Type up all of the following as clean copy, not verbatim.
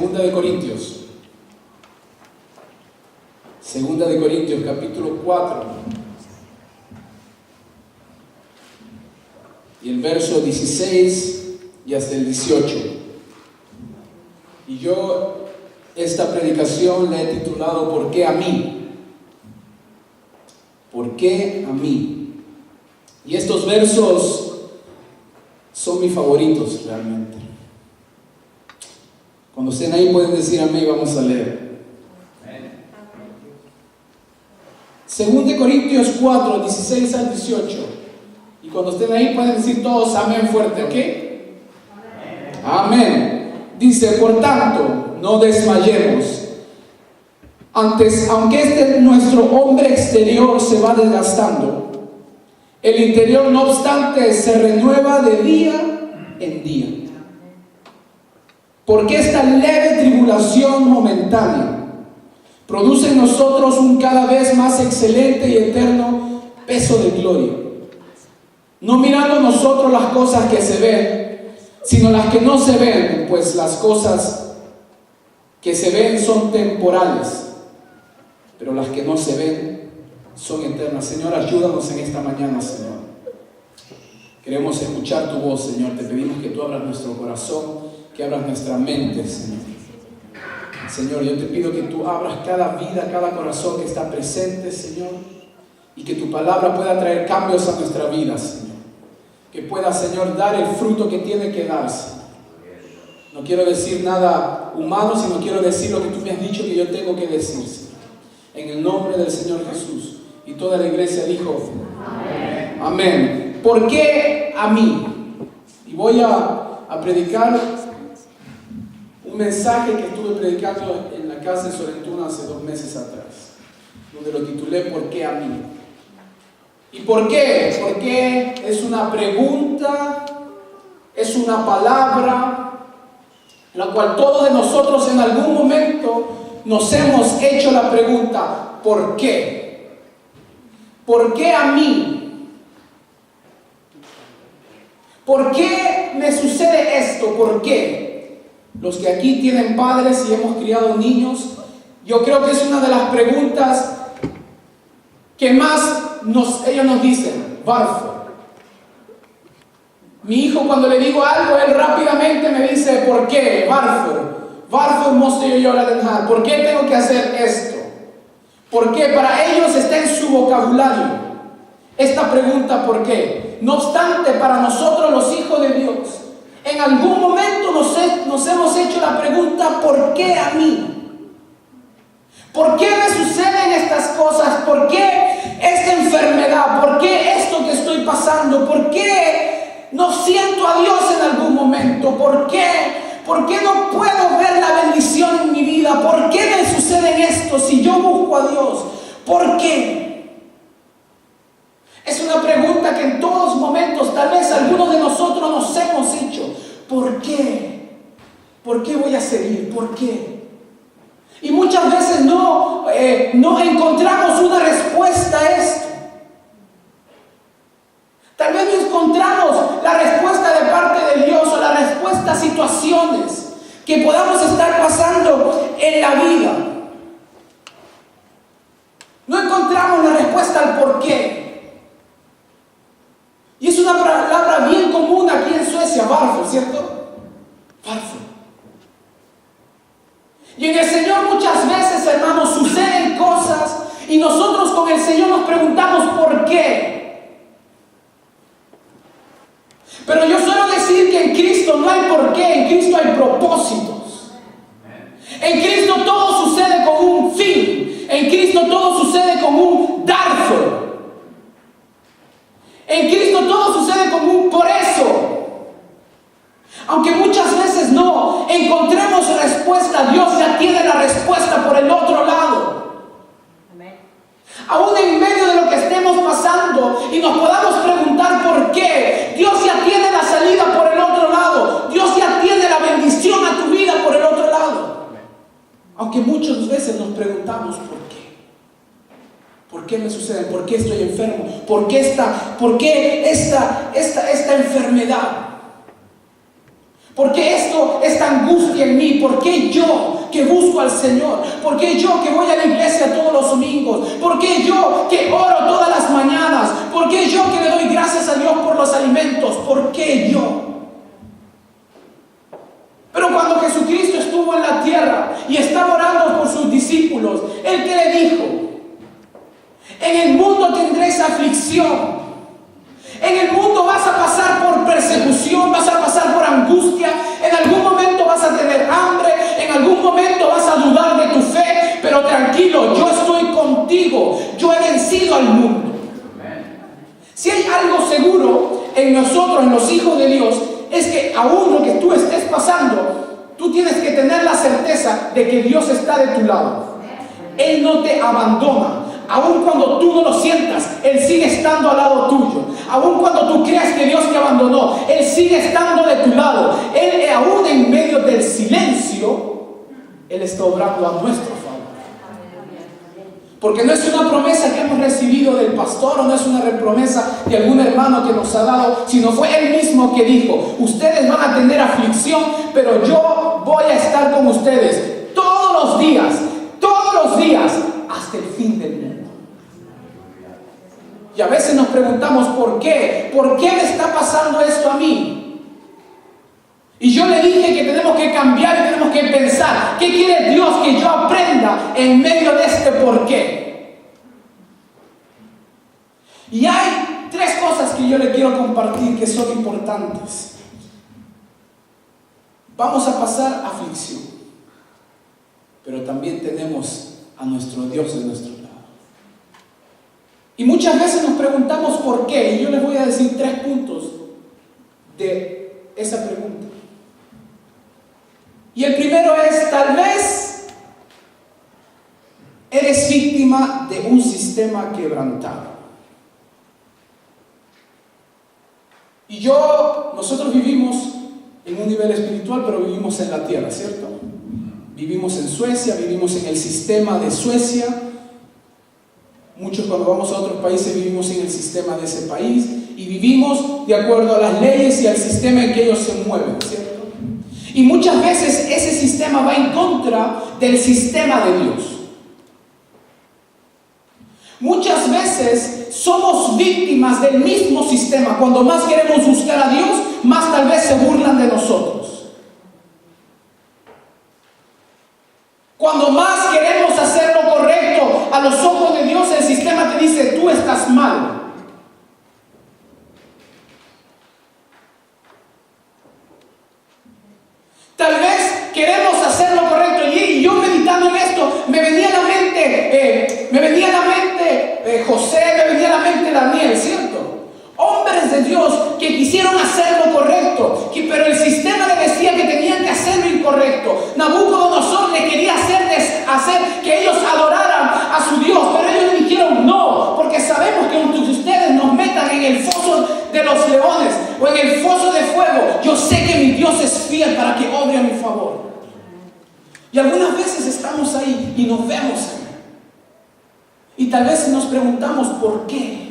Segunda de Corintios. Segunda de Corintios, capítulo 4. Y el verso 16 y hasta el 18. Y yo esta predicación la he titulado ¿Por qué a mí? ¿Por qué a mí? Y estos versos son mis favoritos realmente. Cuando estén ahí pueden decir amén y vamos a leer. Según de Corintios 4, 16 al 18. Y cuando estén ahí pueden decir todos amén fuerte, ¿ok? Amén. Dice, por tanto, no desmayemos. Antes, aunque nuestro hombre exterior se va desgastando, el interior no obstante se renueva de día en día. Porque esta leve tribulación momentánea produce en nosotros un cada vez más excelente y eterno peso de gloria. No mirando nosotros las cosas que se ven, sino las que no se ven, pues las cosas que se ven son temporales, pero las que no se ven son eternas. Señor, ayúdanos en esta mañana, Señor. Queremos escuchar tu voz, Señor. Te pedimos que tú abras nuestro corazón, que abras nuestra mente, Señor. Señor, yo te pido que tú abras cada vida, cada corazón que está presente, Señor, y que tu palabra pueda traer cambios a nuestra vida, Señor. Que pueda, Señor, dar el fruto que tiene que dar, Señor. No quiero decir nada humano, sino quiero decir lo que tú me has dicho que yo tengo que decir, Señor. En el nombre del Señor Jesús. Y toda la iglesia dijo, amén. Amén. ¿Por qué a mí? Y voy a predicar un mensaje que estuve predicando en la casa de Sorentuna hace 2 meses atrás, donde lo titulé ¿Por qué a mí? ¿Y por qué? Porque es una pregunta, es una palabra, la cual todos de nosotros en algún momento nos hemos hecho la pregunta, ¿por qué? ¿Por qué a mí? ¿Por qué me sucede esto? ¿Por qué? Los que aquí tienen padres y hemos criado niños, yo creo que es una de las preguntas que más ellos nos dicen, ¿varför? Mi hijo cuando le digo algo, él rápidamente me dice, ¿por qué? ¿Varför? ¿Varför måste jag göra den här? ¿Por qué tengo que hacer esto? Porque para ellos está en su vocabulario esta pregunta, ¿por qué? No obstante, para nosotros los hijos de Dios, en algún momento nos hemos hecho la pregunta, ¿por qué a mí? ¿Por qué me suceden estas cosas? ¿Por qué esta enfermedad? ¿Por qué esto que estoy pasando? ¿Por qué no siento a Dios en algún momento? ¿Por qué? ¿Por qué no puedo ver la bendición en mi vida? ¿Por qué me suceden esto si yo busco a Dios? ¿Por qué? Es una pregunta que en todos momentos, tal vez algunos de nosotros nos hemos hecho. ¿Por qué? ¿Por qué voy a seguir? ¿Por qué? Y muchas veces no encontramos una respuesta a esto. Tal vez no encontramos la respuesta de parte de Dios o la respuesta a situaciones que podamos estar pasando en la vida. No encontramos la respuesta al por qué. Y es una palabra bien común aquí en Suecia, varför, ¿cierto? Varför. Y en el Señor muchas veces, hermanos, suceden cosas y nosotros con el Señor nos preguntamos ¿por qué? Pero yo suelo decir que en Cristo no hay por qué, en Cristo hay propósitos. En Cristo todo sucede con un fin. En Cristo todo sucede con un därför. En Cristo todo sucede con un por eso. Aunque muchas veces no encontremos respuesta, Dios ya tiene la respuesta por el otro lado. Aún en medio de lo que estemos pasando y nos podamos preguntar por qué, Dios ya tiene la salida por el otro lado. Dios ya tiene la bendición a tu vida por el otro lado. Aunque muchas veces nos preguntamos por qué. ¿Por qué me sucede? ¿Por qué estoy enfermo? ¿Por qué esta enfermedad? ¿Por qué esta angustia en mí? ¿Por qué yo? busco al Señor? ¿Por qué yo que voy a la iglesia todos los domingos? ¿Por qué yo que oro todas las mañanas? ¿Por qué yo que le doy gracias a Dios por los alimentos? ¿Por qué yo? Pero cuando Jesucristo estuvo en la tierra y estaba orando por sus discípulos, ¿Él qué le dijo? En el mundo tendréis aflicción. En el mundo vas a pasar por persecución, vas a pasar por angustia, en algún momento vas a tener hambre, en algún momento vas a dudar de tu fe, pero tranquilo, yo estoy contigo, yo he vencido al mundo. Si hay algo seguro en nosotros, en los hijos de Dios, es que aún lo que tú estés pasando, tú tienes que tener la certeza de que Dios está de tu lado. Él no te abandona. Aun cuando tú no lo sientas, Él sigue estando al lado tuyo. Aun cuando tú creas que Dios te abandonó, Él sigue estando de tu lado. Él, aún en medio del silencio, Él está obrando a nuestro favor. Porque no es una promesa que hemos recibido del pastor, o no es una promesa de algún hermano que nos ha dado, sino fue Él mismo que dijo: ustedes van a tener aflicción, pero yo voy a estar con ustedes todos los días, hasta el fin del mundo. Y a veces nos preguntamos ¿por qué? ¿Por qué me está pasando esto a mí? Y yo le dije que tenemos que cambiar y tenemos que pensar ¿qué quiere Dios que yo aprenda en medio de este por qué? Y hay tres cosas que yo le quiero compartir que son importantes. Vamos a pasar aflicción, pero también tenemos a nuestro Dios de nuestro lado. Y muchas veces nos preguntamos por qué, y yo les voy a decir 3 puntos de esa pregunta. Y el primero es: tal vez eres víctima de un sistema quebrantado. Y nosotros vivimos en un nivel espiritual, pero vivimos en la tierra, ¿cierto? Vivimos en Suecia, vivimos en el sistema de Suecia. Muchos cuando vamos a otros países vivimos en el sistema de ese país y vivimos de acuerdo a las leyes y al sistema en que ellos se mueven, ¿cierto? Y muchas veces ese sistema va en contra del sistema de Dios. Muchas veces somos víctimas del mismo sistema. Cuando más queremos buscar a Dios, más tal vez se burlan de nosotros. Cuando más queremos hacer lo correcto a los ojos de Dios, el sistema te dice: tú estás mal. Tal vez queremos hacer lo correcto, y yo meditando en esto, me venía a la mente José, me venía a la mente Daniel, ¿cierto? Hombres de Dios que quisieron hacer lo correcto, pero el sistema les decía que tenían que hacer lo incorrecto. Nabucodonosor le quería hacer que ellos adoraran a su Dios, pero ellos le dijeron: no, porque sabemos que aunque ustedes nos metan en el foso de los leones o en el foso de fuego, yo sé que mi Dios es fiel para que obre a mi favor. Y algunas veces estamos ahí y nos vemos ahí. Y tal vez nos preguntamos ¿por qué?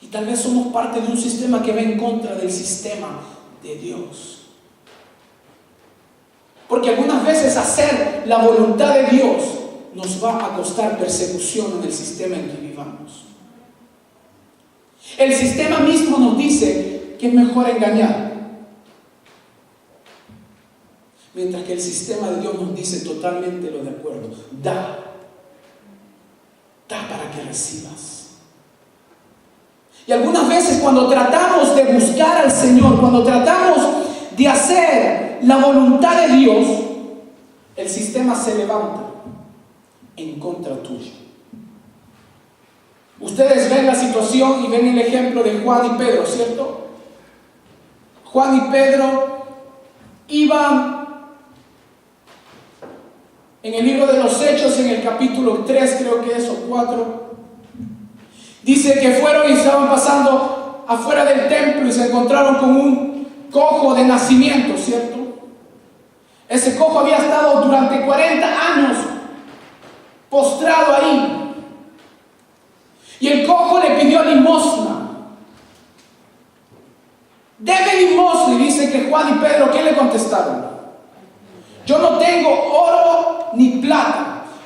Y tal vez somos parte de un sistema que va en contra del sistema de Dios. Porque algunas veces hacer la voluntad de Dios nos va a costar persecución en el sistema en que vivamos. El sistema mismo nos dice que es mejor engañar, mientras que el sistema de Dios nos dice totalmente lo de acuerdo: da para que recibas. Y algunas veces cuando tratamos de buscar al Señor, cuando tratamos de hacer la voluntad de Dios, el sistema se levanta en contra tuyo. Ustedes ven la situación y ven el ejemplo de Juan y Pedro, ¿cierto? Juan y Pedro iban en el libro de los Hechos, en el capítulo 3, creo que es, o 4. Dice que fueron y estaban pasando afuera del templo y se encontraron con un cojo de nacimiento, ¿cierto? Ese cojo había estado durante 40 años postrado ahí. Y el cojo le pidió limosna. Deme limosna. Y dice que Juan y Pedro, ¿qué le contestaron?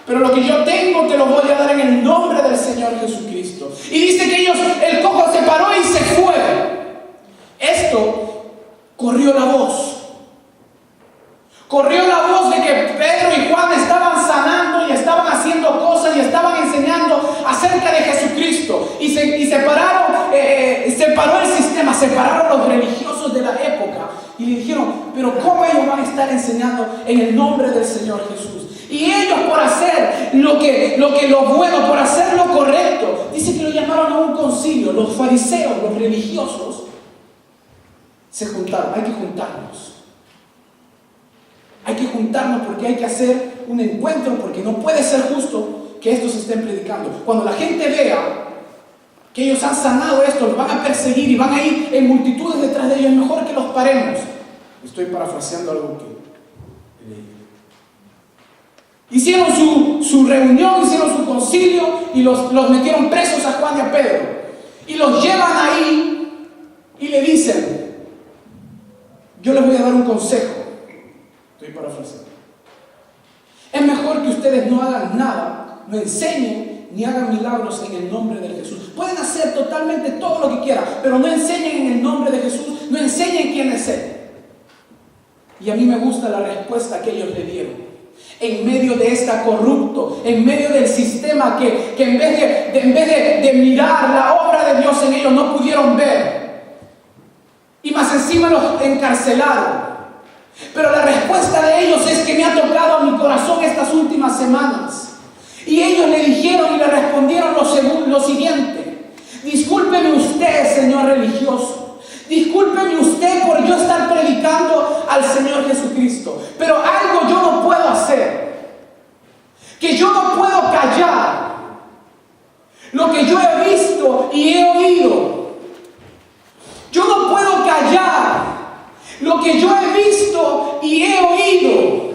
pero lo que yo tengo te lo voy a dar en el nombre del Señor Jesucristo. Y dice que el cojo se paró y se fue. Esto corrió la voz. Corrió la voz de que Pedro y Juan estaban sanando y estaban haciendo cosas y estaban enseñando acerca de Jesucristo. Y separó el sistema, separaron los religiosos de la época. Y le dijeron, pero ¿cómo ellos van a estar enseñando en el nombre del Señor Jesús? Y ellos, por hacer lo bueno, por hacer lo correcto, dice que lo llamaron a un concilio. Los fariseos, los religiosos, se juntaron. Hay que juntarnos. Hay que juntarnos porque hay que hacer un encuentro, porque no puede ser justo que estos estén predicando. Cuando la gente vea que ellos han sanado esto, los van a perseguir y van a ir en multitudes detrás de ellos. Es mejor que los paremos. Estoy parafraseando algo que leí. Hicieron su reunión, hicieron su concilio y los metieron presos a Juan y a Pedro. Y los llevan ahí y le dicen, yo les voy a dar un consejo. Estoy parafraseando. Es mejor que ustedes no hagan nada, no enseñen ni hagan milagros en el nombre de Jesús. Pueden hacer totalmente todo lo que quieran, pero no enseñen en el nombre de Jesús, no enseñen quién es Él. Y a mí me gusta la respuesta que ellos le dieron. En medio de esta corrupto, en medio del sistema que en vez de mirar la obra de Dios en ellos no pudieron ver. Y más encima los encarcelaron. Pero la respuesta de ellos es que me ha tocado a mi corazón estas últimas semanas. Y ellos le dijeron y le respondieron lo siguiente: discúlpeme usted, señor religioso, discúlpeme usted por yo estar predicando al Señor Jesucristo, pero algo yo no puedo hacer, que yo no puedo callar lo que yo he visto y he oído. Yo no puedo callar lo que yo he visto y he oído.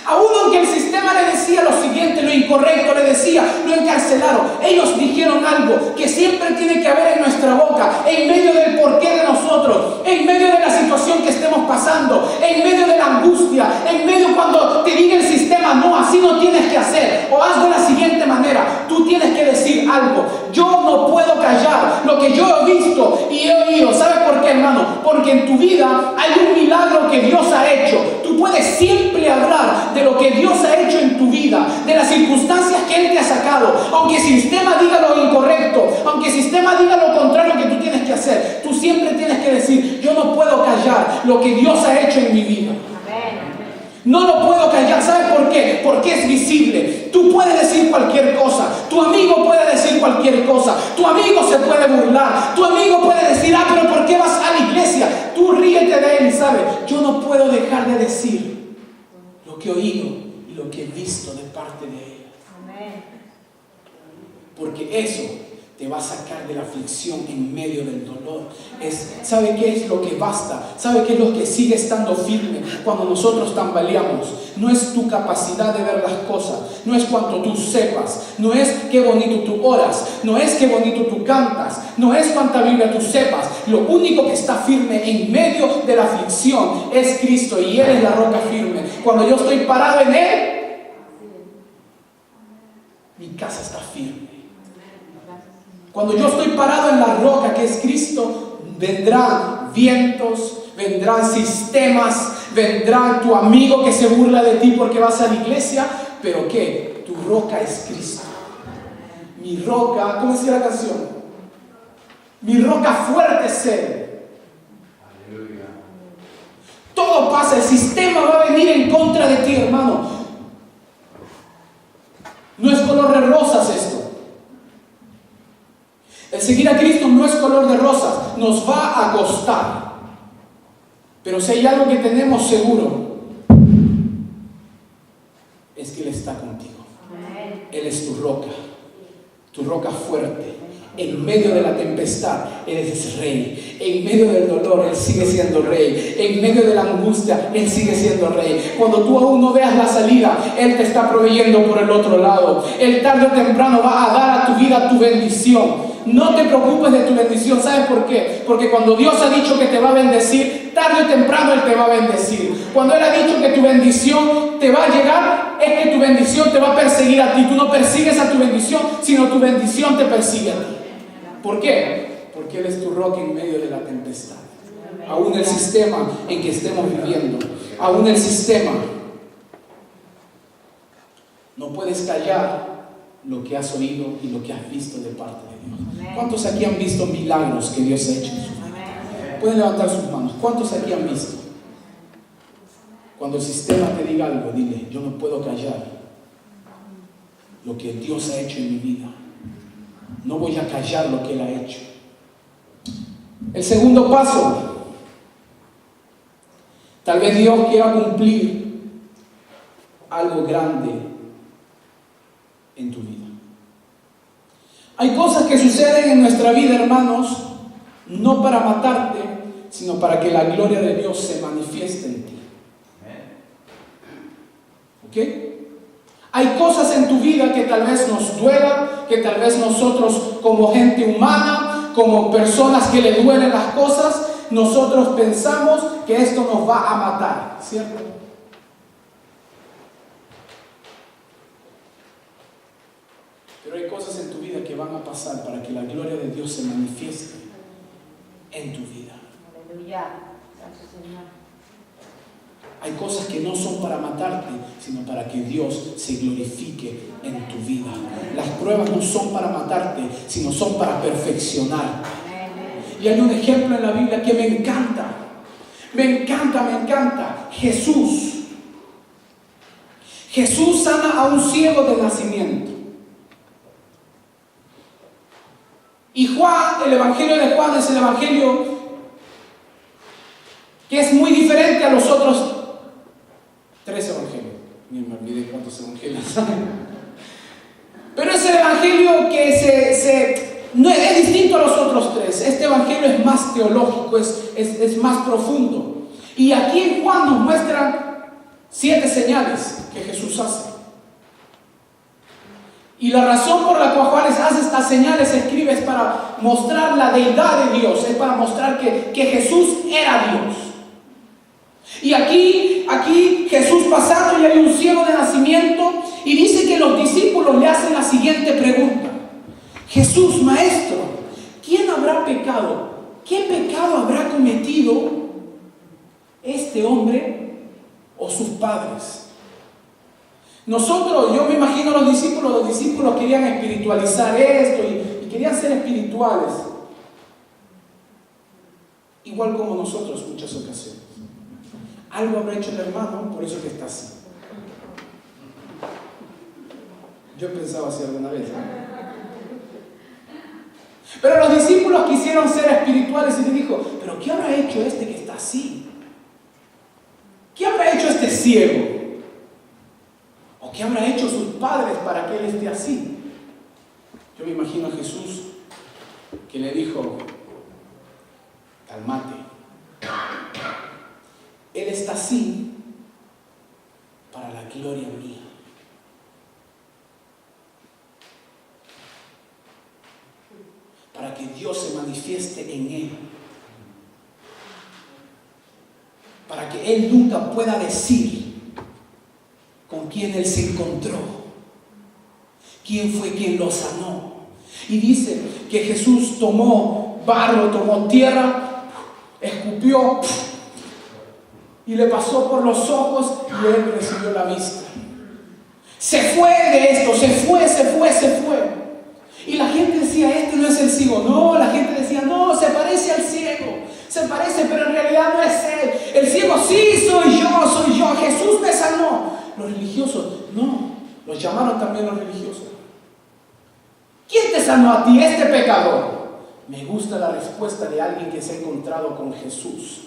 Aún aunque el sistema le decía lo siguiente, lo incorrecto, le decía, lo encarcelaron. Ellos dijeron algo que siempre tiene que haber en nuestra boca, en medio del porqué de nosotros, en medio de la situación que estemos pasando, en medio de la angustia, en medio cuando te diga el sistema, no, así no tienes que hacer, o haz de la siguiente manera. Tú tienes que decir algo. Yo no puedo callar lo que yo he visto y he oído. ¿Sabes por qué, hermano? Porque en tu vida hay un milagro que Dios ha hecho. Tú puedes siempre hablar de lo que Dios ha hecho en tu vida, de las circunstancias que Él te ha sacado. Aunque el sistema diga lo incorrecto, aunque el sistema diga lo contrario que tú tienes que hacer, tú siempre tienes que decir, yo no puedo callar lo que Dios ha hecho en mi vida. No lo puedo callar. ¿Sabes por qué? Porque es visible. Tú puedes decir cualquier cosa. Tu amigo puede decir cualquier cosa. Tu amigo se puede burlar. Tu amigo puede decir, pero ¿por qué vas a la iglesia? Tú ríete de él y sabes, yo no puedo dejar de decir lo que he oído y lo que he visto de parte de él. Porque eso te va a sacar de la aflicción en medio del dolor. ¿Sabe qué es lo que basta? ¿Sabe qué es lo que sigue estando firme cuando nosotros tambaleamos? No es tu capacidad de ver las cosas, no es cuanto tú sepas, no es qué bonito tú oras, no es qué bonito tú cantas, no es cuánta Biblia tú sepas. Lo único que está firme en medio de la aflicción es Cristo, y Él es la roca firme. Cuando yo estoy parado en Él, mi casa está firme. Cuando yo estoy parado en la roca que es Cristo, vendrán vientos, vendrán sistemas, vendrá tu amigo que se burla de ti porque vas a la iglesia, pero ¿qué? Tu roca es Cristo. Mi roca, ¿cómo decía la canción? Mi roca fuerte es Él. Todo pasa, el sistema va a venir en contra de ti, hermano. No es color de rosas esto. El seguir a Cristo no es color de rosas, nos va a costar. Pero si hay algo que tenemos seguro, es que Él está contigo. Él es tu roca fuerte. En medio de la tempestad, Él es rey. En medio del dolor, Él sigue siendo rey. En medio de la angustia, Él sigue siendo rey. Cuando tú aún no veas la salida, Él te está proveyendo por el otro lado. Él tarde o temprano va a dar a tu vida tu bendición. No te preocupes de tu bendición. ¿Sabes por qué? Porque cuando Dios ha dicho que te va a bendecir, tarde tarde o temprano Él te va a bendecir. Cuando Él ha dicho que tu bendición te va a llegar, es que tu bendición te va a perseguir a ti. Tú no persigues a tu bendición, sino tu bendición te persigue a ti. ¿Por qué? Porque Él es tu roca en medio de la tempestad. Aún el sistema en que estemos viviendo, aún el sistema, no puedes callar lo que has oído y lo que has visto de parte de Dios. ¿Cuántos aquí han visto milagros que Dios ha hecho en su vida? Pueden levantar sus manos. ¿Cuántos aquí han visto? Cuando el sistema te diga algo, dile: yo no puedo callar lo que Dios ha hecho en mi vida. No voy a callar lo que Él ha hecho. El segundo paso. Tal vez Dios quiera cumplir algo grande en tu vida. Hay cosas que suceden en nuestra vida, hermanos, no para matarte, sino para que la gloria de Dios se manifieste en ti. ¿Ok? Hay cosas en tu vida que tal vez nos duelan, que tal vez nosotros como gente humana, como personas que le duelen las cosas, nosotros pensamos que esto nos va a matar, ¿cierto? Pero hay cosas en tu vida que van a pasar para que la gloria de Dios se manifieste en tu vida. Aleluya. Gracias, Señor. Hay cosas que no son para matarte, sino para que Dios se glorifique en tu vida. Las pruebas no son para matarte, sino son para perfeccionar. Y hay un ejemplo en la Biblia que me encanta. Me encanta. Jesús. Jesús sana a un ciego de nacimiento. Y Juan, el Evangelio de Juan es el Evangelio que es muy diferente a los otros 3 evangelios. Ni me olvidé cuántos evangelios hay. Pero es el Evangelio que no es distinto a los otros 3. Este Evangelio es más teológico, es más profundo. Y aquí en Juan nos muestran 7 señales que Jesús hace. Y la razón por la cual hace estas señales, escribe, es para mostrar la deidad de Dios, es para mostrar que Jesús era Dios. Y aquí Jesús pasando, y hay un ciego de nacimiento, y dice que los discípulos le hacen la siguiente pregunta: Jesús, maestro, ¿quién habrá pecado? ¿Qué pecado habrá cometido este hombre o sus padres? Yo me imagino los discípulos querían espiritualizar esto y querían ser espirituales. Igual como nosotros muchas ocasiones. Algo habrá hecho el hermano, por eso que está así. Yo he pensado así alguna vez, ¿no? Pero los discípulos quisieron ser espirituales y le dijo: ¿pero qué habrá hecho este que está así? ¿Qué habrá hecho este ciego? ¿O qué habrá hecho sus padres para que él esté así? Yo me imagino a Jesús que le dijo: cálmate. Él está así para la gloria mía. Para que Dios se manifieste en él. Para que él nunca pueda decir con quién él se encontró, quién fue quien lo sanó. Y dice que Jesús tomó barro, tomó tierra, escupió y le pasó por los ojos, y él recibió la vista. Se fue de esto, se fue. Y la gente decía: este no es el ciego. No, la gente decía: no, se parece al ciego. Se parece, pero en realidad no es él. El ciego: sí, soy yo. Jesús me sanó. Los religiosos: no. Los llamaron también los religiosos. ¿Quién te sanó a ti? Este pecador. Me gusta la respuesta de alguien que se ha encontrado con Jesús.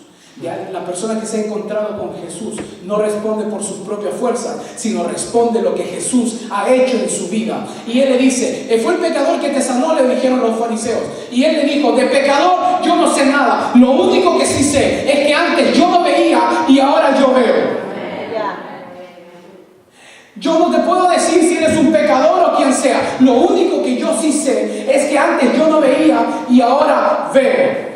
La persona que se ha encontrado con Jesús no responde por sus propias fuerzas, sino responde lo que Jesús ha hecho en su vida. Y él le dice: fue el pecador que te sanó, le dijeron los fariseos. Y él le dijo: de pecador yo no sé nada. Lo único que sí sé es que antes yo no veía y ahora yo veo. Yo no te puedo decir si eres un pecador o quien sea. Lo único que yo sí sé es que antes yo no veía y ahora veo.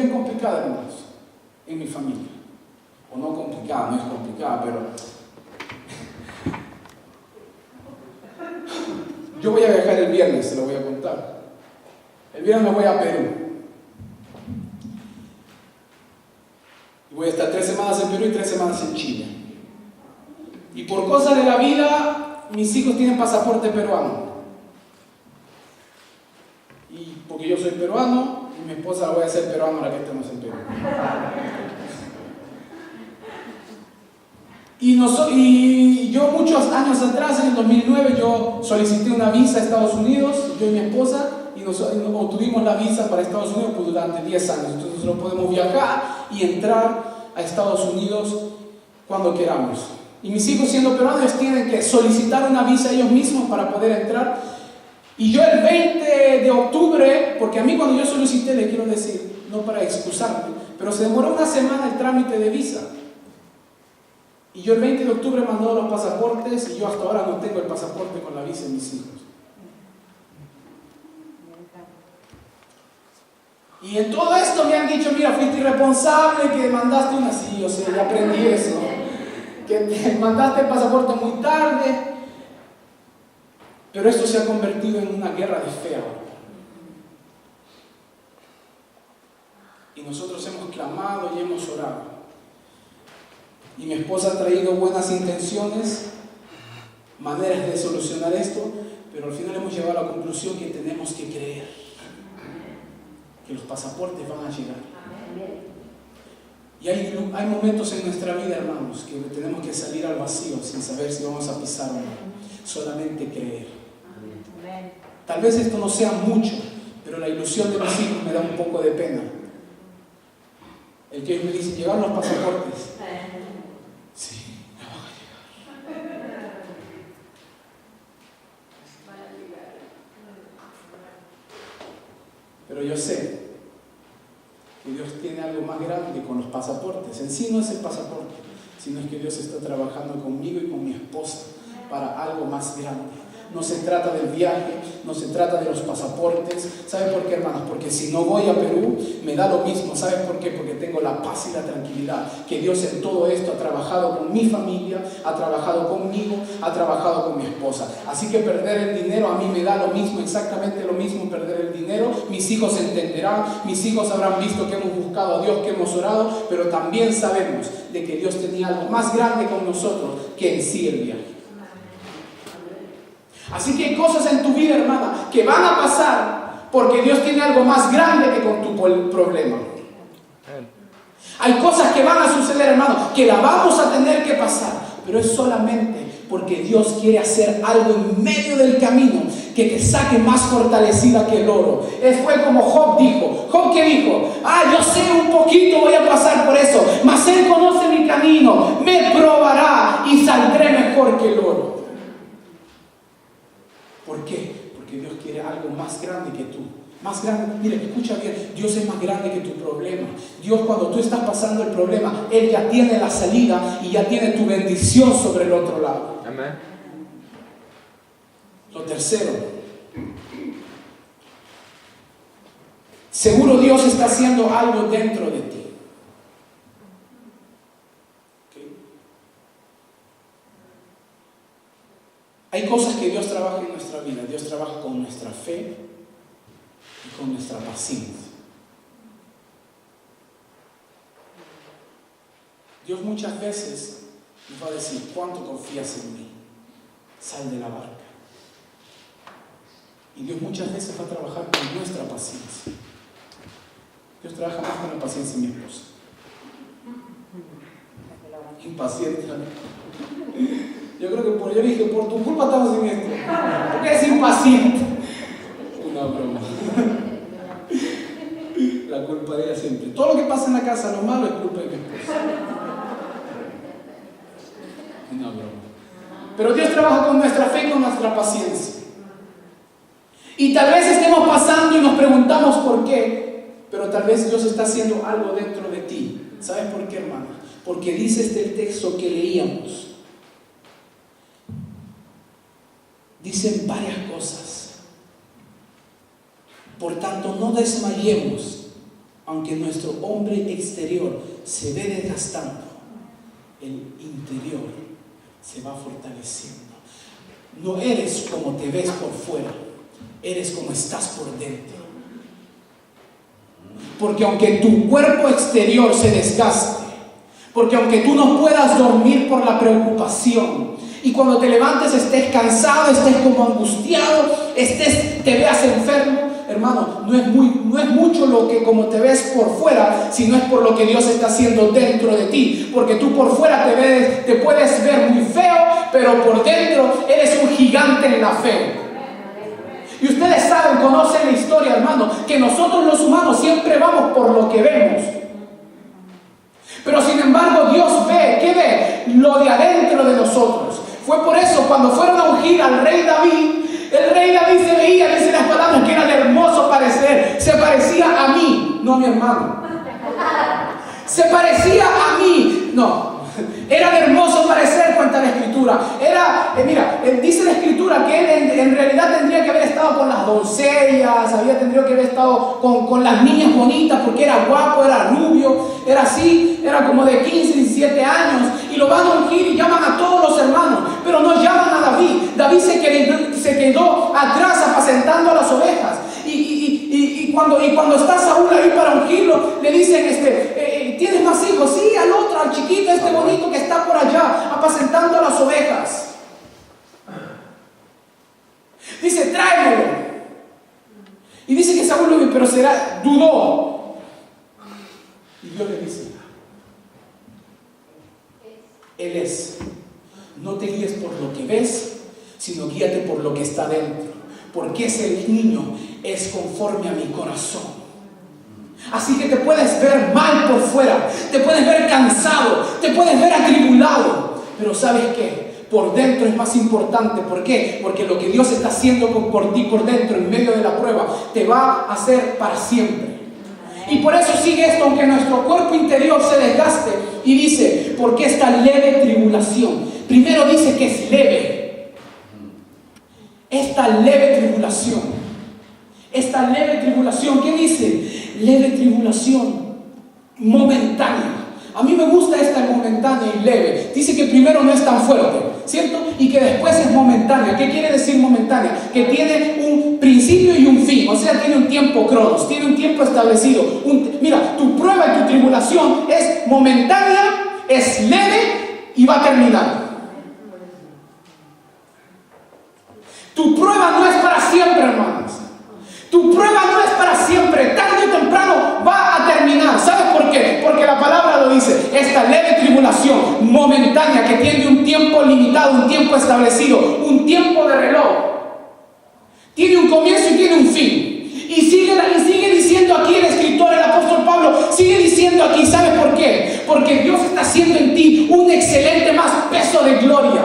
bien complicada, hermanos, en mi familia. O no complicada, no es complicada, pero yo voy a viajar el viernes, se lo voy a contar. El viernes me voy a Perú. Y voy a estar 3 semanas en Perú y 3 semanas en Chile. Y por cosas de la vida, mis hijos tienen pasaporte peruano. Y porque yo soy peruano, y mi esposa la voy a hacer peruana ahora que estemos en Perú. Y yo muchos años atrás, en el 2009, yo solicité una visa a Estados Unidos, yo y mi esposa, y obtuvimos la visa para Estados Unidos durante 10 años. Entonces nosotros podemos viajar y entrar a Estados Unidos cuando queramos. Y mis hijos, siendo peruanos, tienen que solicitar una visa ellos mismos para poder entrar. Y yo el 20 de octubre, porque a mí cuando yo solicité, le quiero decir, no para excusarme, pero se demoró una semana el trámite de visa. Y yo el 20 de octubre mandó los pasaportes y yo hasta ahora no tengo el pasaporte con la visa de mis hijos. Y en todo esto me han dicho, mira, fuiste irresponsable, que mandaste una... Sí, yo sé, ya aprendí eso. Que te mandaste el pasaporte muy tarde. Pero esto se ha convertido en una guerra de fe ahora. Y nosotros hemos clamado y hemos orado. Y mi esposa ha traído buenas intenciones, maneras de solucionar esto, pero al final hemos llegado a la conclusión que tenemos que creer que los pasaportes van a llegar. Y hay momentos en nuestra vida, hermanos, que tenemos que salir al vacío sin saber si vamos a pisar o no. Solamente creer. Tal vez esto no sea mucho, pero la ilusión de mis hijos me da un poco de pena. El que ellos me dicen, llegaron los pasaportes. Sí, ya van a llegar. Pero yo sé que Dios tiene algo más grande con los pasaportes. En sí no es el pasaporte, sino es que Dios está trabajando conmigo y con mi esposa para algo más grande. No se trata del viaje, no se trata de los pasaportes. ¿Sabe por qué, hermanos? Porque si no voy a Perú, me da lo mismo. ¿Sabe por qué? Porque tengo la paz y la tranquilidad. Que Dios en todo esto ha trabajado con mi familia, ha trabajado conmigo, ha trabajado con mi esposa. Así que perder el dinero a mí me da lo mismo, exactamente lo mismo perder el dinero. Mis hijos entenderán, mis hijos habrán visto que hemos buscado a Dios, que hemos orado, pero también sabemos de que Dios tenía algo más grande con nosotros que en sí el viaje. Así que hay cosas en tu vida, hermana, que van a pasar porque Dios tiene algo más grande que con tu problema. Hay cosas que van a suceder, hermano, que la vamos a tener que pasar, pero es solamente porque Dios quiere hacer algo en medio del camino que te saque más fortalecida que el oro. Fue como Job dijo. ¿Job qué dijo? Yo sé un poquito, voy a pasar por eso, mas Él conoce mi camino, me probará y saldré mejor que el oro. ¿Por qué? Porque Dios quiere algo más grande que tú. Más grande, mire, escucha bien, Dios es más grande que tu problema. Dios, cuando tú estás pasando el problema, Él ya tiene la salida y ya tiene tu bendición sobre el otro lado. Amén. Lo tercero, seguro Dios está haciendo algo dentro de ti. Hay cosas que Dios trabaja en nuestra vida. Dios trabaja con nuestra fe y con nuestra paciencia. Dios muchas veces nos va a decir, ¿cuánto confías en mí? Sal de la barca. Y Dios muchas veces va a trabajar con nuestra paciencia. Dios trabaja más con la paciencia de mi esposa. Impaciente. Yo creo que yo dije, por tu culpa estamos en esto. Porque es impaciente. Una broma. La culpa de ella siempre. Todo lo que pasa en la casa, lo malo, es culpa de mi esposa. Una broma. Pero Dios trabaja con nuestra fe y con nuestra paciencia. Y tal vez estemos pasando y nos preguntamos por qué, pero tal vez Dios está haciendo algo dentro de ti. ¿Sabes por qué, hermana? Porque dice el texto que leíamos. Dicen varias cosas. Por tanto, no desmayemos, aunque nuestro hombre exterior se ve desgastando, el interior se va fortaleciendo. No eres como te ves por fuera, eres como estás por dentro. Porque aunque tu cuerpo exterior se desgaste, porque aunque tú no puedas dormir por la preocupación, y cuando te levantes estés cansado, estés como angustiado, te veas enfermo, hermano, no es mucho lo que como te ves por fuera, sino es por lo que Dios está haciendo dentro de ti. Porque tú por fuera te puedes ver muy feo, pero por dentro eres un gigante en la fe. Y ustedes saben, conocen la historia, hermano, que nosotros los humanos siempre vamos por lo que vemos. Pero sin embargo Dios ve, ¿qué ve? Lo de adentro de nosotros. Fue por eso cuando fueron a ungir al rey David, el rey David se veía, dice las palabras, que era de hermoso parecer. Se parecía a mí, no a mi hermano. Se parecía a mí, no. Era de hermoso parecer, cuenta la escritura. Dice la escritura que él en realidad tendría que haber estado con las doncellas, tendría que haber estado con las niñas bonitas, porque era guapo, era rubio, era así, era como de 15, 17 años. Y lo van a ungir y llaman a todos los hermanos, pero no llaman a David. David se quedó atrás apacentando a las ovejas. Y cuando está Saúl ahí para ungirlo, le dicen, ¿tienes más hijos? Sí, al otro, al chiquito, este bonito que está por allá, apacentando a las ovejas. Dice, tráemelo. Y dice que Saúl lo vio, pero dudó. Y Dios le dice, Él es. No te guíes por lo que ves, sino guíate por lo que está dentro. Porque ese niño es conforme a mi corazón. Así que te puedes ver mal por fuera, te puedes ver cansado, te puedes ver atribulado, pero ¿sabes qué? Por dentro es más importante. ¿Por qué? Porque lo que Dios está haciendo por ti por dentro, en medio de la prueba, te va a hacer para siempre. Y por eso sigue esto, aunque nuestro cuerpo interior se desgaste. Y dice, porque esta leve tribulación, primero dice que es leve. Esta leve tribulación, ¿qué dice? Leve tribulación, momentánea. A mí me gusta esta momentánea y leve. Dice que primero no es tan fuerte, ¿cierto? Y que después es momentánea. ¿Qué quiere decir momentánea? Que tiene un principio y un fin. O sea, tiene un tiempo cronos, tiene un tiempo establecido. Mira, tu prueba y tu tribulación es momentánea, es leve y va a terminar. Tu prueba no es para siempre, hermanos. Tu prueba no es para siempre. Tarde o temprano va a terminar. ¿Sabes por qué? Porque la palabra lo dice. Esta leve tribulación momentánea que tiene un tiempo limitado, un tiempo establecido, un tiempo de reloj, tiene un comienzo y tiene un fin. Y sigue diciendo aquí el escritor, el apóstol Pablo, sigue diciendo aquí, ¿sabes por qué? Porque Dios está haciendo en ti un excelente más peso de gloria.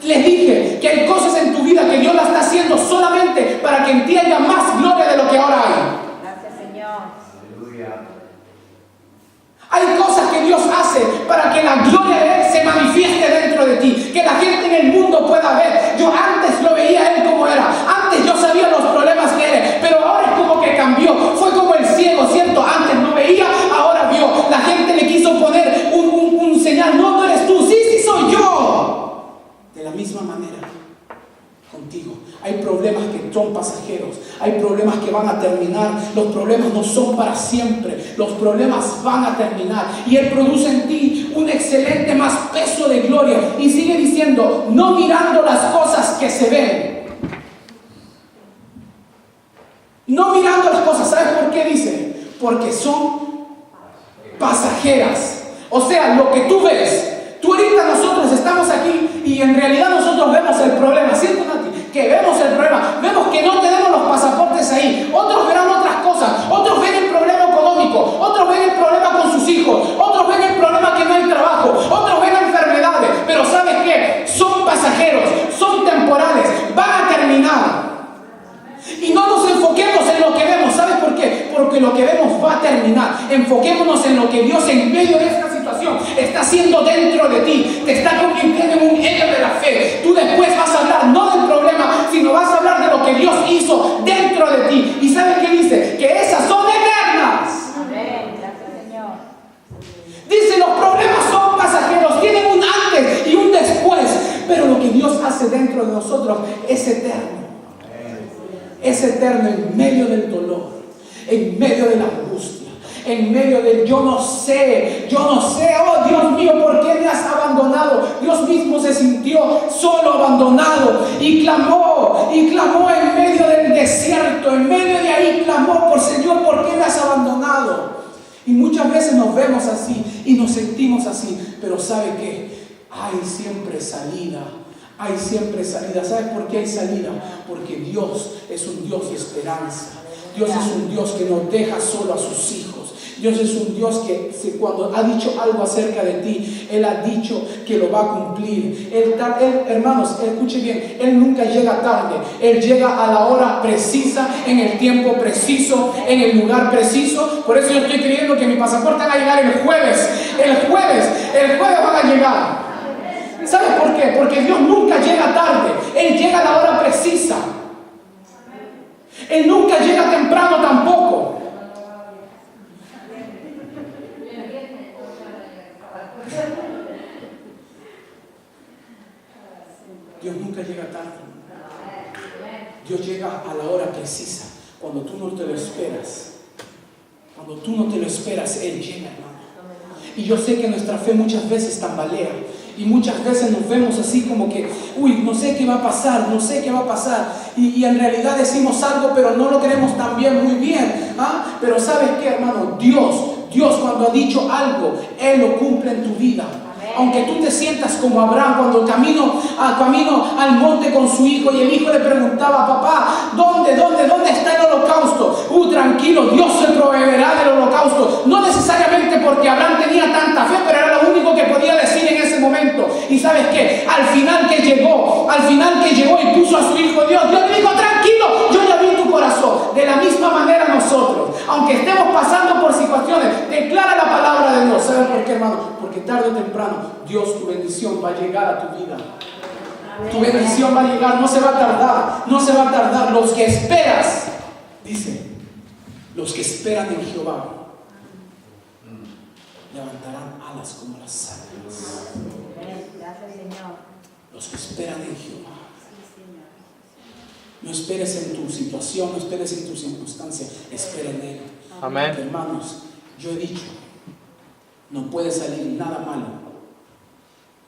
Les dije que hay cosas en tu vida que Dios la está haciendo solamente para que en ti haya más gloria de lo que ahora hay. Gracias, Señor. Aleluya. Hay cosas que Dios hace para que la gloria de Él se manifieste dentro de ti, que la gente en el mundo pueda ver. Yo antes lo veía a Él como era, antes yo sabía los problemas que era, pero ahora es como que cambió. Fue como el ciego, ¿cierto? Antes no veía, ahora vio. La gente le quiso poner un señal. No eres tú, sí soy yo. De la misma manera, contigo. Hay problemas que son pasajeros, hay problemas que van a terminar. Los problemas no son para siempre, los problemas van a terminar. Y Él produce en ti un excelente más peso de gloria. Y sigue diciendo, no mirando las cosas que se ven. No mirando las cosas. ¿Sabes por qué dice? Porque son pasajeras. O sea, lo que tú ves. Tú ahorita nosotros estamos aquí y en realidad nosotros vemos el problema, ¿cierto, Nati? Que vemos el problema, vemos que no tenemos los pasaportes ahí, otros verán otras cosas, otros ven el problema económico, otros ven el problema con sus hijos, otros ven el problema que no hay trabajo, otros ven enfermedades, pero ¿sabes qué? Son pasajeros, son temporales, van a terminar. Y no nos enfoquemos en lo que vemos. ¿Sabes por qué? Porque lo que vemos va a terminar. Enfoquémonos en lo que Dios en medio de esta situación está haciendo dentro de ti. Te está convirtiendo en un héroe de la fe. Tú después vas a hablar no del problema, sino vas a hablar de lo que Dios hizo dentro de ti. ¿Y sabes qué dice? Que esas son eternas. Amén. hace dentro de nosotros es eterno. Es eterno en medio del dolor, en medio de la angustia, en medio del yo no sé, oh Dios mío, ¿por qué me has abandonado? Dios mismo se sintió solo, abandonado, y clamó en medio del desierto, en medio de ahí clamó por Señor, ¿por qué me has abandonado? Y muchas veces nos vemos así y nos sentimos así, pero ¿sabe qué? Hay siempre salida. Hay siempre salida. ¿Sabes por qué hay salida? Porque Dios es un Dios de esperanza. Dios es un Dios que no deja solo a sus hijos. Dios es un Dios que cuando ha dicho algo acerca de ti, Él ha dicho que lo va a cumplir. Él, hermanos, escuche bien, Él nunca llega tarde. Él llega a la hora precisa, en el tiempo preciso, en el lugar preciso. Por eso yo estoy creyendo que mi pasaporte va a llegar el jueves. El jueves van a llegar. ¿Sabes por qué? Porque Dios nunca llega tarde. Él llega a la hora precisa. Él nunca llega temprano tampoco. Dios nunca llega tarde. Dios llega a la hora precisa. Cuando tú no te lo esperas. Cuando tú no te lo esperas, Él llega, hermano. Y yo sé que nuestra fe muchas veces tambalea. Y muchas veces nos vemos así como que, no sé qué va a pasar, no sé qué va a pasar. Y en realidad decimos algo, pero no lo queremos también muy bien. Pero ¿sabes qué, hermano? Dios cuando ha dicho algo, Él lo cumple en tu vida. Aunque tú te sientas como Abraham cuando camino al monte con su hijo y el hijo le preguntaba, papá, ¿dónde está el holocausto? Tranquilo, Dios se proveerá del holocausto. No necesariamente porque Abraham tenía tanta fe, pero era lo único que podía decir en ese momento. Y ¿sabes qué? Al final que llegó y puso a su hijo, Dios le dijo, tranquilo, yo ya vi tu corazón. De la misma manera nosotros, aunque estemos pasando por situaciones, declara la palabra de Dios. ¿Sabes por qué, hermano? Porque tarde o temprano Dios, tu bendición va a llegar a tu vida. Tu bendición va a llegar, no se va a tardar. Los que esperas, dice, los que esperan en Jehová levantarán alas como las águilas. Los que esperan en Jehová. No esperes en tu situación, no esperes en tu circunstancia, espera en Él. Amén. Hermanos, yo he dicho, no puede salir nada malo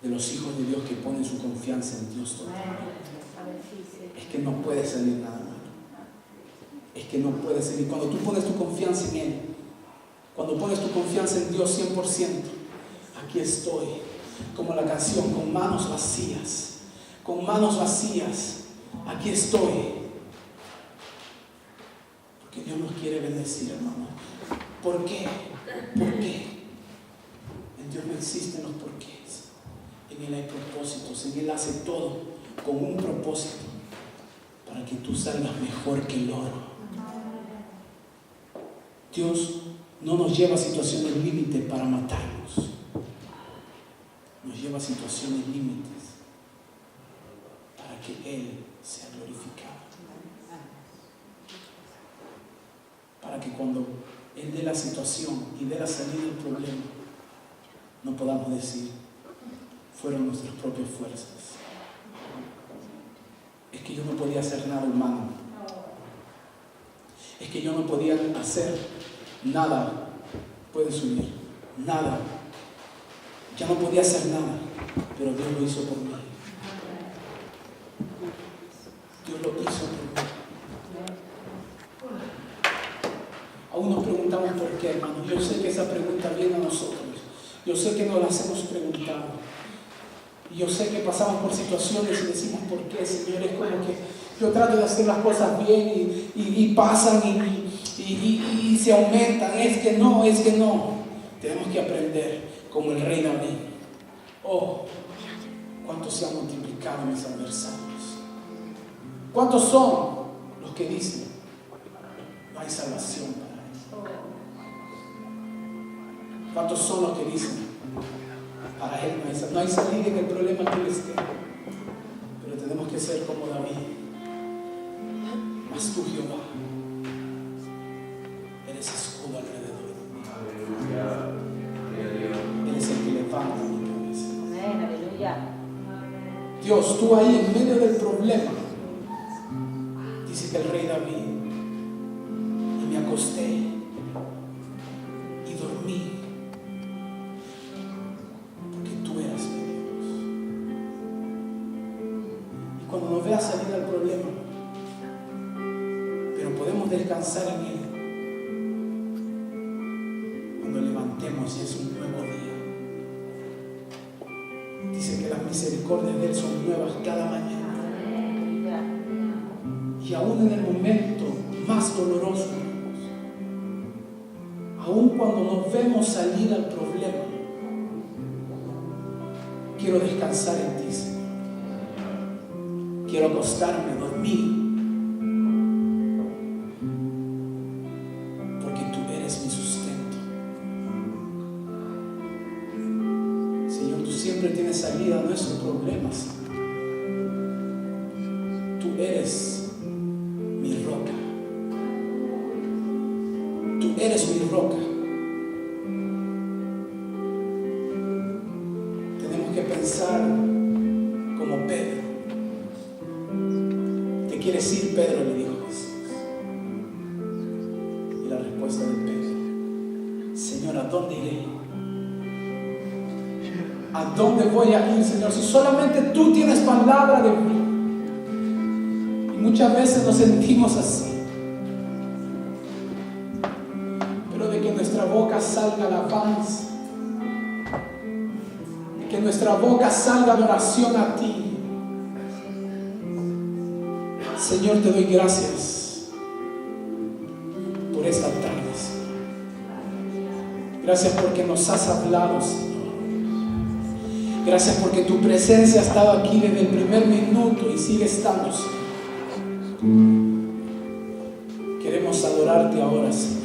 de los hijos de Dios que ponen su confianza en Dios totalmente. Es que no puede salir nada malo. Es que no puede salir. Cuando tú pones tu confianza en Él, cuando pones tu confianza en Dios 100%, aquí estoy, como la canción, con manos vacías, aquí estoy. Porque Dios nos quiere bendecir, hermano. ¿Por qué? En Dios no existen los porqués. En Él hay propósitos. En Él hace todo con un propósito, para que tú salgas mejor que el oro. Dios no nos lleva a situaciones límite para matarnos. Nos lleva a situaciones límites para que Él sea glorificado. Para que cuando Él dé la situación y dé la salida del problema, no podamos decir, fueron nuestras propias fuerzas. Es que yo no podía hacer nada humano. Es que yo no podía hacer nada. Puede subir. Nada. Ya no podía hacer nada. Pero Dios lo hizo por mí. Dios lo hizo por mí. Aún nos preguntamos por qué, hermano. Yo sé que esa pregunta viene a nosotros. Yo sé que nos las hemos preguntado. Y yo sé que pasamos por situaciones y decimos, ¿por qué, Señor? Es como que yo trato de hacer las cosas bien y pasan y se aumentan. Es que no. Tenemos que aprender como el rey David. Oh, ¿cuántos se han multiplicado mis adversarios? ¿Cuántos son los que dicen, no hay salvación para él? ¿Cuántos son los que dicen, para él no hay salida en el problema que él esté? Pero tenemos que ser como David. Mas tú, Jehová, eres escudo alrededor de mí. Eres el que levanta mi cabeza. Amén, aleluya. Dios, tú ahí en medio del problema, dice que el rey David, y me acosté y dormí, porque tú eras mi Dios. Y cuando nos veas salir al problema, pero podemos descansar en Él, cuando levantemos y es un nuevo día. Dice que las misericordias de Él son nuevas cada mañana. Y aún en el momento más doloroso, aún cuando nos vemos salir al problema, quiero descansar en ti, Señor. Quiero acostarme, dormir, porque tú eres mi sustento. Señor, tú siempre tienes salida a nuestros problemas. Tú eres mi roca. Tú eres mi roca. Tenemos que pensar como Pedro. ¿Te quieres ir, Pedro?, le dijo Jesús. Y la respuesta de Pedro: Señor, ¿a dónde iré? ¿A dónde voy a ir, Señor? Si solamente tú tienes palabra de mí. Muchas veces nos sentimos así, pero de que nuestra boca salga alabanza, de que nuestra boca salga adoración a ti. Señor, te doy gracias por esta tarde, Señor. Gracias porque nos has hablado, Señor. Gracias porque tu presencia ha estado aquí desde el primer minuto y sigue estando, Señor. Queremos adorarte ahora, Señor.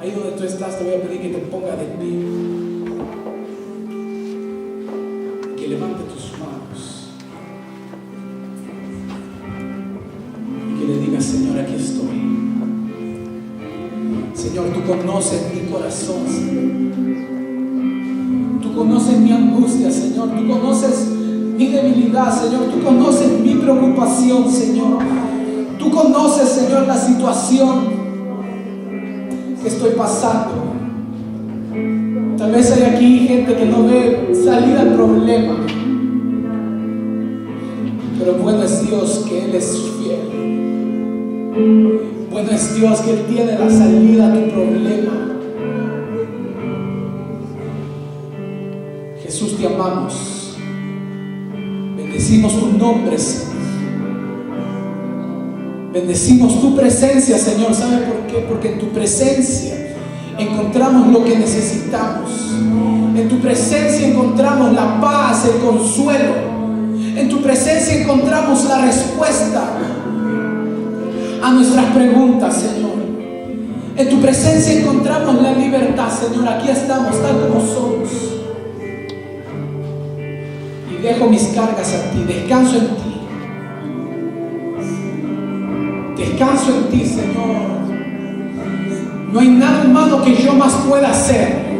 Ahí donde tú estás, te voy a pedir que te pongas de pie, que levante tus manos y que le digas: Señor, aquí estoy. Señor, tú conoces mi corazón, Señor. Tú conoces mi angustia, Señor. Tú conoces mi debilidad, Señor. Tú conoces mi preocupación, Señor. Tú conoces, Señor, la situación que estoy pasando. Tal vez hay aquí gente que no ve salida al problema, pero bueno es Dios que Él es fiel. Bueno es Dios que Él tiene la salida a tu problema. Jesús, te amamos. Bendecimos tu nombre, Señor. Bendecimos tu presencia, Señor. ¿Sabe por qué? Porque en tu presencia encontramos lo que necesitamos. En tu presencia encontramos la paz, el consuelo. En tu presencia encontramos la respuesta a nuestras preguntas, Señor. En tu presencia encontramos la libertad, Señor. Aquí estamos tal como somos. Y dejo mis cargas a ti. Descanso en ti. Descanso en ti, Señor. No hay nada humano que yo más pueda hacer.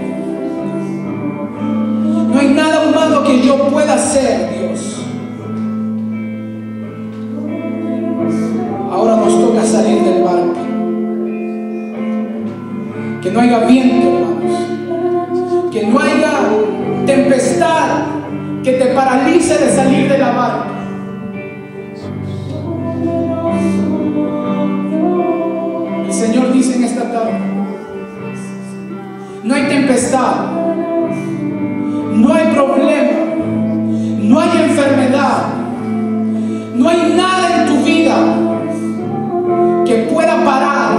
No hay nada humano que yo pueda hacer, Dios. Ahora nos toca salir del barco. Que no haya viento, hermanos. Que no haya tempestad que te paralice de salir de la barca. El Señor dice en esta tarde: no hay tempestad, no hay problema, no hay enfermedad, no hay nada en tu vida que pueda parar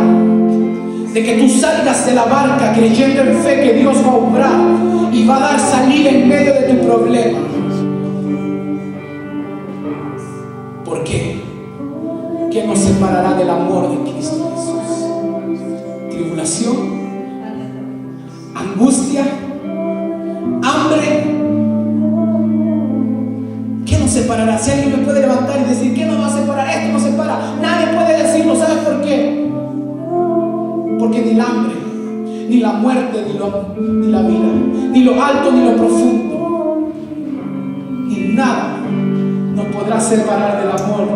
de que tú salgas de la barca creyendo en fe que Dios va a obrar y va a dar salida en medio de tu problema. ¿Por qué? ¿Qué nos separará del amor de Cristo Jesús? ¿Tribulación? ¿Angustia? ¿Hambre? ¿Qué nos separará? Si alguien me puede levantar y decir: ¿qué nos va a separar? Esto nos separa. Nadie puede decirlo. ¿Sabes por qué? Porque ni el hambre, ni la muerte, ni la vida, ni lo alto, ni lo profundo, separar del amor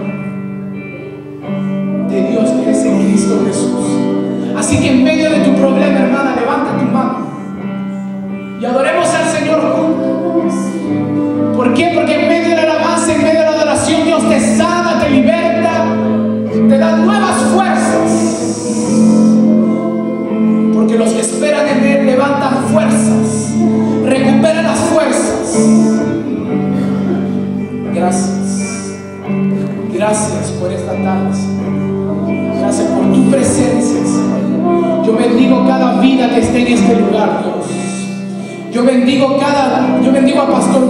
de Dios que es en Cristo Jesús. Así que en medio de tu problema, hermana, levanta tu mano y adoremos al Señor juntos. ¿Por qué? Porque en medio de la alabanza, en medio de la adoración, Dios te sana, te liberta, te da nuevas fuerzas. Porque los que esperan en Él levantan fuerzas, recuperan las fuerzas. Gracias. Gracias por esta tarde, Señor. Gracias por tu presencia, Señor. Yo bendigo cada vida que esté en este lugar, Dios. Yo bendigo a Pastor